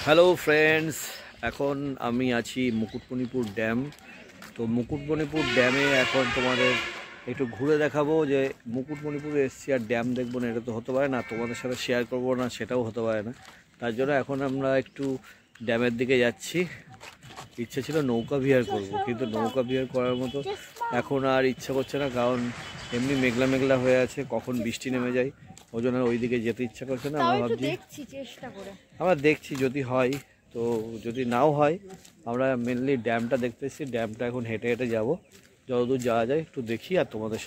Hello friends, এখন আমি আছি মুকুটমণিপুর ড্যাম। তো মুকুটমণিপুর ড্যামে এখন তোমাদের একটু ঘুরে দেখাবো যে মুকুটমণিপুরে এসছি আর ড্যাম দেখবো না, এটা তো হতে পারে না। তোমাদের সাথে শেয়ার করবো না, সেটাও হতে পারে না। তার জন্য এখন আমরা একটু ড্যামের দিকে যাচ্ছি। ইচ্ছে ছিল নৌকা বিহার করব, কিন্তু নৌকা বিহার করার মতো এখন আর ইচ্ছা করছে না, কারণ এমনি মেঘলা মেঘলা হয়ে আছে, কখন বৃষ্টি নেমে যায়, ওই জন্য ওইদিকে যেতে ইচ্ছা করছে না। আমরা দেখছি যদি হয়, তো যদি নাও হয় আমরা মেনলি ড্যামটা দেখতে এসেছি। ড্যামটা এখন হেঁটে হেঁটে যাবো, যতদূর যাওয়া যায় একটু দেখি, আর তোমাদের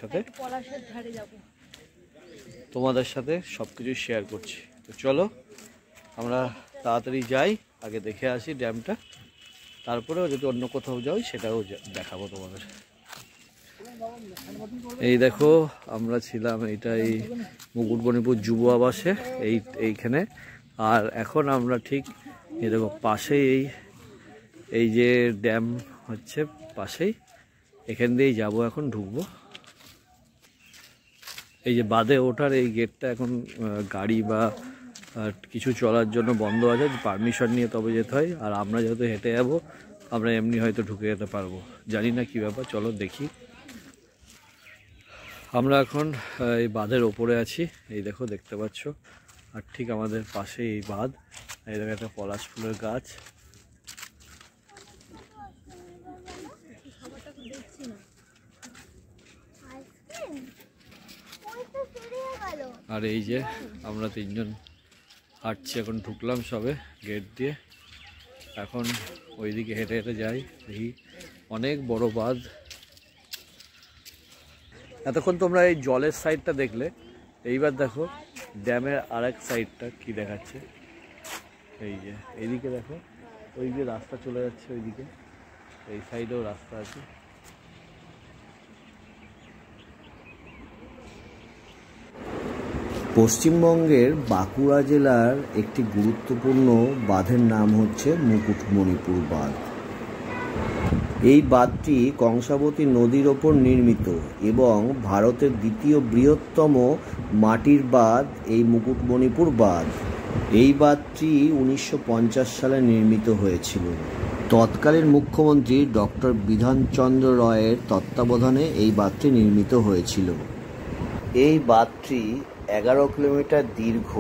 সাথে সব কিছু শেয়ার করছি। তো চলো আমরা তাড়াতাড়ি যাই, আগে দেখে আসি ড্যামটা, তারপরেও যদি অন্য কোথাও যাই সেটাও দেখাবো তোমাদের। এই দেখো আমরা ছিলাম এই মুকুটমণিপুর যুব আবাসে, এইখানে। আর এখন আমরা ঠিক এই দেখো পাশেই এই যে ড্যাম হচ্ছে পাশেই, এখান দিয়েই যাবো, এখন ঢুকবো। এই যে বাঁধে ওঠার এই গেটটা এখন গাড়ি বা কিছু চলার জন্য বন্ধ আছে, পারমিশন নিয়ে তবে যেতে হয়। আর আমরা যেহেতু হেঁটে যাবো, আমরা এমনি হয়তো ঢুকে যেতে পারবো, জানি না কী ব্যাপার। চলো দেখি। আমরা এখন এই বাঁধের ওপরে আছি, এই দেখো দেখতে পাচ্ছ। আর ঠিক আমাদের পাশে এই বাঁধ, এই দেখো একটা পলাশ ফুলের গাছ। আর এই যে আমরা তিনজন হাঁটছি, এখন ঢুকলাম সবে গেট দিয়ে। এখন ওইদিকে হেঁটে হেঁটে যাই, দেখি অনেক বড় বাঁধ। এতক্ষণ তোমরা এই জলের সাইডটা দেখলে, এইবার দেখো ড্যামের আরেক সাইডটা কি দেখাচ্ছে। এই যে এইদিকে দেখো, ওই যে রাস্তা চলে যাচ্ছে ওইদিকে, এই সাইডেও রাস্তা আছে। পশ্চিমবঙ্গের বাঁকুড়া জেলার একটি গুরুত্বপূর্ণ বাঁধের নাম হচ্ছে মুকুটমণিপুর বাঁধ। এই বাঁধটি কংসাবতী নদীর ওপর নির্মিত এবং ভারতের দ্বিতীয় বৃহত্তম মাটির বাঁধ এই মুকুটমণিপুর বাঁধ। এই বাঁধটি 1950 সালে নির্মিত হয়েছিল। তৎকালীন মুখ্যমন্ত্রী ডক্টর বিধানচন্দ্র রায়ের তত্ত্বাবধানে এই বাঁধটি নির্মিত হয়েছিল। এই বাঁধটি 11 কিলোমিটার দীর্ঘ।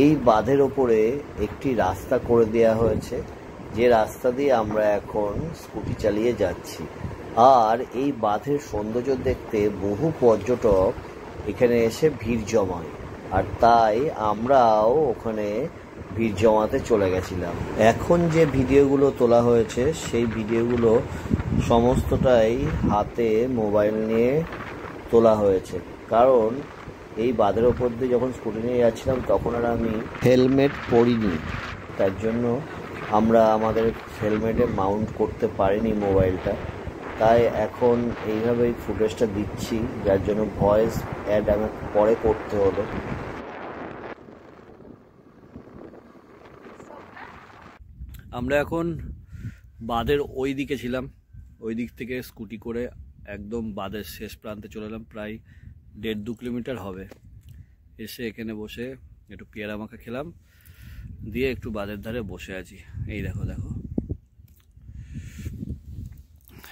এই বাঁধের ওপরে একটি রাস্তা করে দেওয়া হয়েছে, যে রাস্তা দিয়ে আমরা এখন স্কুটি চালিয়ে যাচ্ছি। আর এই বাঁধের সৌন্দর্য দেখতে বহু পর্যটক এখানে এসে ভিড় জমায়, আর তাই আমরাও ওখানে ভিড় জমাতে চলে গেছিলাম। এখন যে ভিডিওগুলো তোলা হয়েছে সেই ভিডিওগুলো সমস্তটাই হাতে মোবাইল নিয়ে তোলা হয়েছে, কারণ এই বাঁধের ওপর দিয়ে যখন স্কুটি নিয়ে যাচ্ছিলাম তখন আর আমি হেলমেট পরিনি, তার জন্য আমরা আমাদের হেলমেটে মাউন্ট করতে পারিনি মোবাইলটা। তাই এখন এইভাবেই ফুটেজটা দিচ্ছি, যার জন্য ভয়েস অ্যাড আমাকে পরে করতে হলো। আমরা এখন বাঁধের ওই দিকে ছিলাম, ওই দিক থেকে স্কুটি করে একদম বাঁধের শেষ প্রান্তে চলে এলাম, প্রায় 1.5-2 কিলোমিটার হবে। এসে এখানে বসে একটু পেয়ারা মাখা খেলাম, দিয়ে একটু বাঁধের ধারে বসে আছি। এই দেখো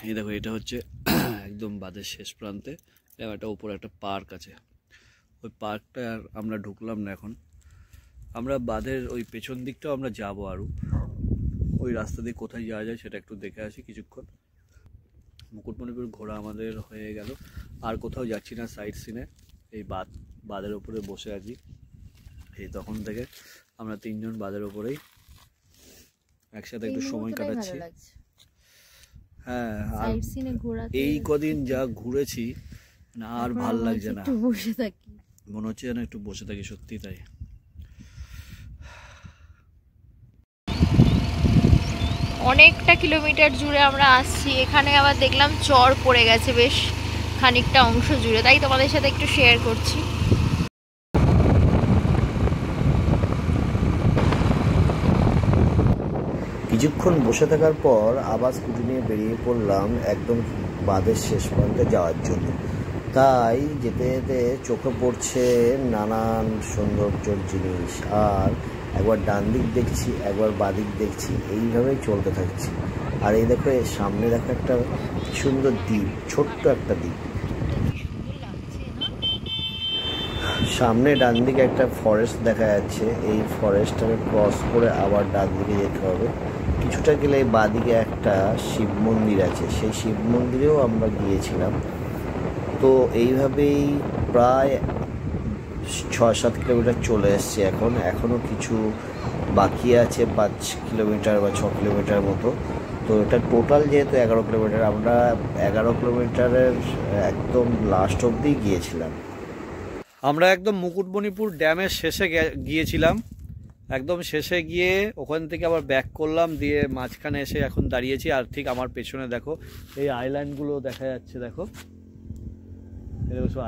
এই দেখো এটা হচ্ছে একদম বাঁধের শেষ প্রান্তে একটা উপরে একটা পার্ক আছে। ওই পার্কটা আর আমরা ঢুকলাম না, এখন আমরা বাঁধের ওই পেছন দিকটাও আমরা যাবো, আরও ওই রাস্তা দিয়ে কোথায় যাওয়া যায় সেটা একটু দেখে আসি কিছুক্ষণ। মুকুটমণিপুর ঘোরা আমাদের হয়ে গেল, আর কোথাও যাচ্ছি না সাইড সিনে। এই বাঁধের ওপরে বসে আছি, এই তখন থেকে আমরা তিনজন বাঁধের ওপরেই একসাথে একটু সময় কাটাচ্ছি। হ্যাঁ, আর এই কদিন যা ঘুরেছি না, আর ভাল লাগছে না, মনে হচ্ছে যেন একটু বসে থাকি, সত্যি তাই। অনেকটা কিলোমিটার জুড়ে আমরা আসছি, এখানে আবার দেখলাম চর পড়ে গেছে বেশ খানিকটা অংশ জুড়ে, তাই তোমাদের সাথে একটু শেয়ার করছি। কিছুক্ষণ বসে থাকার পর আবার স্কুটি নিয়ে বেরিয়ে পড়লাম একদম বাঁধের শেষ প্রান্তে যাওয়ার জন্য। তাই যেতে যেতে চোখে পড়ছে নানান সৌন্দর্যের জিনিস, আর একবার ডান দিক দেখছি, একবার বাদিক দেখছি, এইভাবেই চলতে থাকছি। আর এই দেখো এর সামনে দেখো একটা সুন্দর দ্বীপ, ছোট্ট একটা দ্বীপ। সামনে ডান দিকে একটা ফরেস্ট দেখা যাচ্ছে, এই ফরেস্টটাকে ক্রস করে আবার ডান দিকে যেতে হবে। কিছুটা গেলে বাদিকে একটা শিব মন্দির আছে, সেই শিব মন্দিরেও আমরা গিয়েছিলাম। তো এইভাবেই প্রায় 6-7 কিলোমিটার চলে এসছি। এখনও কিছু বাকি আছে, 5 কিলোমিটার বা 6 কিলোমিটার মতো। তো এটা টোটাল যেহেতু 11 কিলোমিটার, আমরা 11 কিলোমিটারের একদম লাস্ট অবধি গিয়েছিলাম। আমরা একদম মুকুটমণিপুর ড্যামের শেষে গিয়েছিলাম। একদম শেষে গিয়ে ওখান থেকে আবার ব্যাক করলাম, দিয়ে মাঝখানে এসে এখন দাঁড়িয়েছি। আর ঠিক আমার পেছনে দেখো এই আইল্যান্ডগুলো দেখা যাচ্ছে, দেখো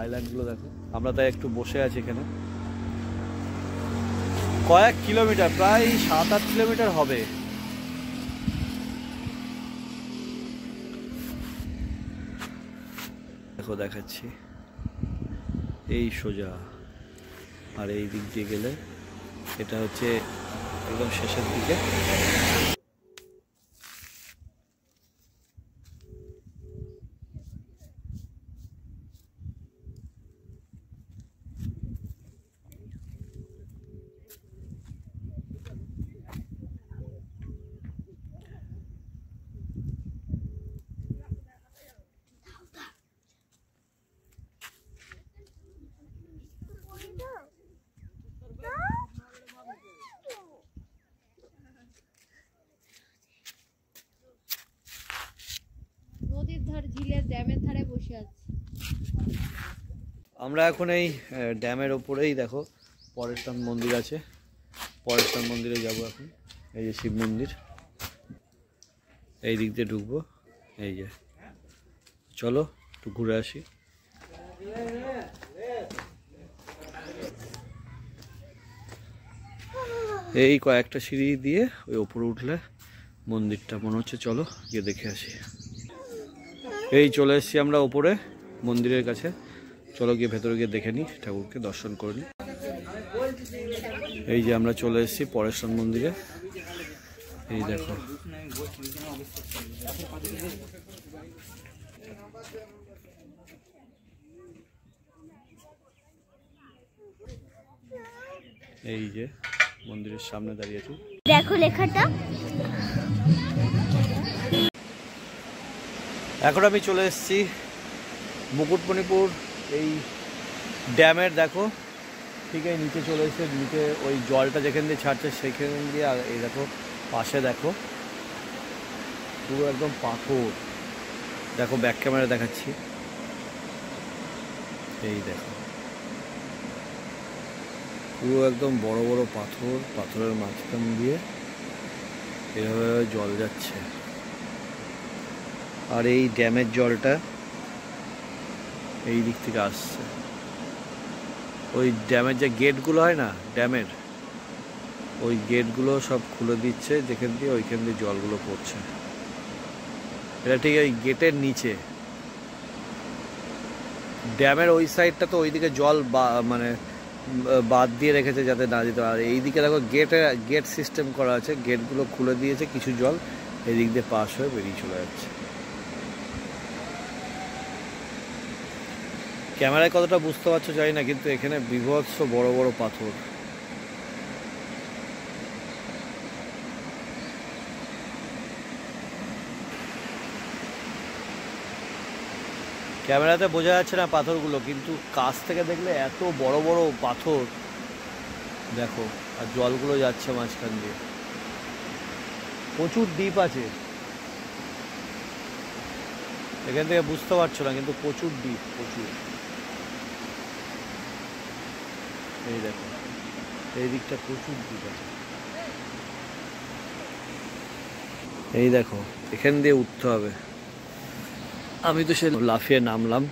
আইল্যান্ডগুলো দেখো। আমরা তাই একটু বসে আছি এখানে। কয়েক কিলোমিটার, প্রায় 7-8 কিলোমিটার হবে। দেখো দেখাচ্ছি, এই সোজা, আর এই দিক দিয়ে গেলে এটা হচ্ছে একদম শেষের দিকে। নদীর ধার, ঝিলের ড্যামের ধারে বসে আছি আমরা এখন। এই ড্যামের ওপরেই দেখো পরেশনাথ মন্দির আছে, পরেশনাথ মন্দিরে যাব এখন। এই যে শিব মন্দির, এই দিক দিয়ে ঢুকবো। এই যে চলো একটু ঘুরে আসি। এই কয়েকটা সিঁড়ি দিয়ে ওই ওপরে উঠলে মন্দিরটা মনে হচ্ছে, চলো গিয়ে দেখে আসি। এই চলে এসেছি আমরা ওপরে মন্দিরের কাছে, চলো গিয়ে ভেতরে গিয়ে দেখে নিই, ঠাকুরকে দর্শন করে নিই। এই যে আমরা চলে এসেছি পরেশনাথ মন্দিরে। এই দেখো এই যে মন্দিরের সামনে দাঁড়িয়ে আছি, দেখো লেখাটা। এখন আমি চলে এসেছি মুকুটমণিপুর এই ড্যামের। দেখো ঠিক এই নিচে চলে এসে, নিচে ওই জলটা যেখান দিয়ে ছাড়ছে সেখান দিয়ে। আর এই দেখো পাশে দেখো পুরো একদম পাথর। দেখো ব্যাক ক্যামেরা দেখাচ্ছি, এই দেখো পুরো একদম বড় বড় পাথর, পাথরের মাঝখান দিয়ে এভাবে জল যাচ্ছে। আর এই ড্যামের জলটা এই দিক থেকে আসছে, ওই ড্যামের যে গেটগুলো হয় না ড্যামের, ওই গেটগুলো সব খুলে দিচ্ছে, যেখান দিয়ে ওইখান দিয়ে জলগুলো পড়ছে। এটা ঠিক ওই গেটের নিচে, ড্যামের ওই সাইডটা তো ওইদিকে জল মানে বাদ দিয়ে রেখেছে যাতে না যেতে। আর এইদিকে দেখো গেট সিস্টেম করা আছে, গেটগুলো খুলে দিয়েছে, কিছু জল এই দিক দিয়ে পাস হয়ে বেরিয়ে চলে যাচ্ছে। ক্যামেরায় কতটা বুঝতে পারছো জানি না, কিন্তু এখানে বিভৎস বড় বড় পাথর। ক্যামেরাতে বোঝা যাচ্ছে না পাথরগুলো, কিন্তু কাছ থেকে দেখলে এত বড় বড় পাথর দেখো। আর জলগুলো যাচ্ছে মাঝখান দিয়ে, প্রচুর দ্বীপ আছে এখান থেকে, বুঝতে পারছো না কিন্তু প্রচুর দ্বীপ, প্রচুর। এই দেখো এই দিকটা প্রচুর দ্বীপ আছে। এই দেখো এখান দিয়ে উঠতে হবে, আমি তো সে লাফিয়ে নামলাম।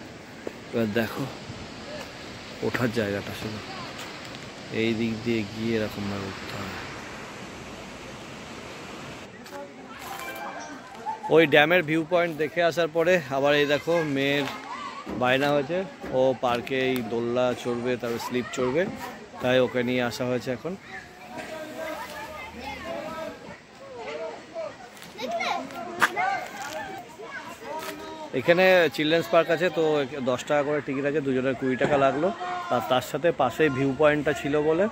এবার দেখো ওঠার জায়গাটা শুধু এই দিক দিয়ে গিয়ে এরকম ভাবে উঠতে হবে। ওই ড্যামের ভিউ পয়েন্ট দেখে আসার পরে আবার এই দেখো মেয়ের বায়না হয়েছে, ও পার্কে এই দোলনা চড়বে, তারপর স্লিপ চড়বে, তাই ওকে নিয়ে আসা হয়েছে এখন। এখানে চিলড্রেন্স পার্ক আছে, তো 10 টাকা করে টিকিট আছে, দুজনের 20 টাকা লাগলো। আর তার সাথে পাশে ভিউ পয়েন্টটা ছিল বলে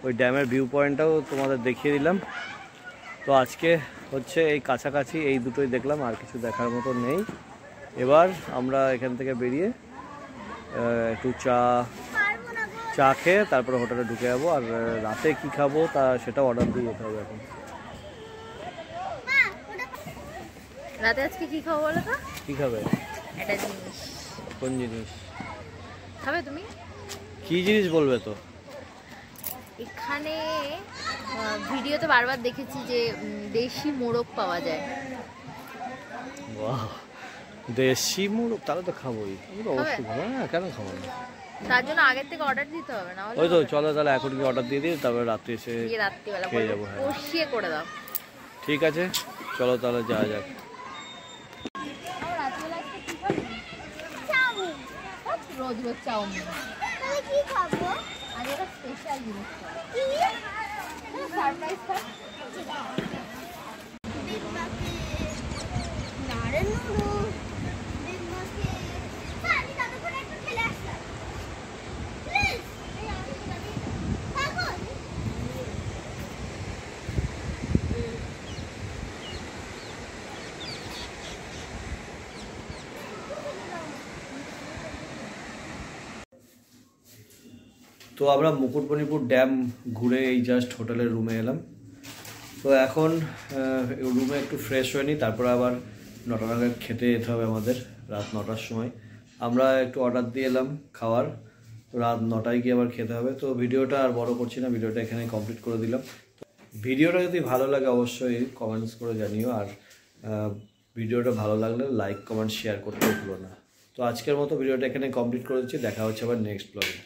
ওই ড্যামের ভিউ পয়েন্টটাও তোমাদের দেখিয়ে দিলাম। তো আজকে হচ্ছে এই কাছাকাছি এই দুটোই দেখলাম, আর কিছু দেখার মতো নেই। এবার আমরা এখান থেকে বেরিয়ে একটু চা খেয়ে তারপরে হোটেলে ঢুকে যাবো। আর রাতে কি খাবো তা সেটা অর্ডার দিয়ে যেতে হবে এখন। রাতে আজকে কি খাবো বলো তো? কি খাবে? একটা জিনিস। কোন জিনিস খাবে তুমি? কি জিনিস বলবে তো? এখানে ভিডিওতে বারবার দেখেছি যে দেশি মোরগ পাওয়া যায়। বাহ, দেশি মোরগ, তাহলে তো খাবোই। আমি তো অবশ্যই খাবো। হ্যাঁ, কেন খাবো না? তার জন্য আগের থেকে অর্ডার দিতে হবে না? ওই তো চলো তাহলে এখন কি অর্ডার দিয়ে দিই, তারপরে রাত্রে এসে রাত্রিবেলা খেয়ে যাবো। হ্যাঁ কষিয়ে করে দাও। ঠিক আছে, চলো তাহলে যাওয়া যাক। রোজ রোজ চাউমিন কি খাবো? আজ একটা স্পেশাল জিনিস সারপ্রাইজ খাও। তো আমরা মুকুটমণিপুর ড্যাম ঘুরে এই জাস্ট হোটেলের রুমে এলাম। তো এখন রুমে একটু ফ্রেশ হয়ে নিই, তারপরে আবার 9টা নাগাদ খেতে যেতে হবে আমাদের, রাত 9টার সময়। আমরা একটু অর্ডার দিয়ে এলাম খাওয়ার, রাত 9টায় গিয়ে আবার খেতে হবে। তো ভিডিওটা আর বড় করছি না, ভিডিওটা এখানে কমপ্লিট করে দিলাম। ভিডিওটা যদি ভালো লাগে অবশ্যই কমেন্টস করে জানিও, আর ভিডিওটা ভালো লাগলে লাইক কমেন্ট শেয়ার করতে ভুলো না। তো আজকের মতো ভিডিওটা এখানে কমপ্লিট করে দিচ্ছি, দেখা হচ্ছে আবার নেক্সট ব্লগে।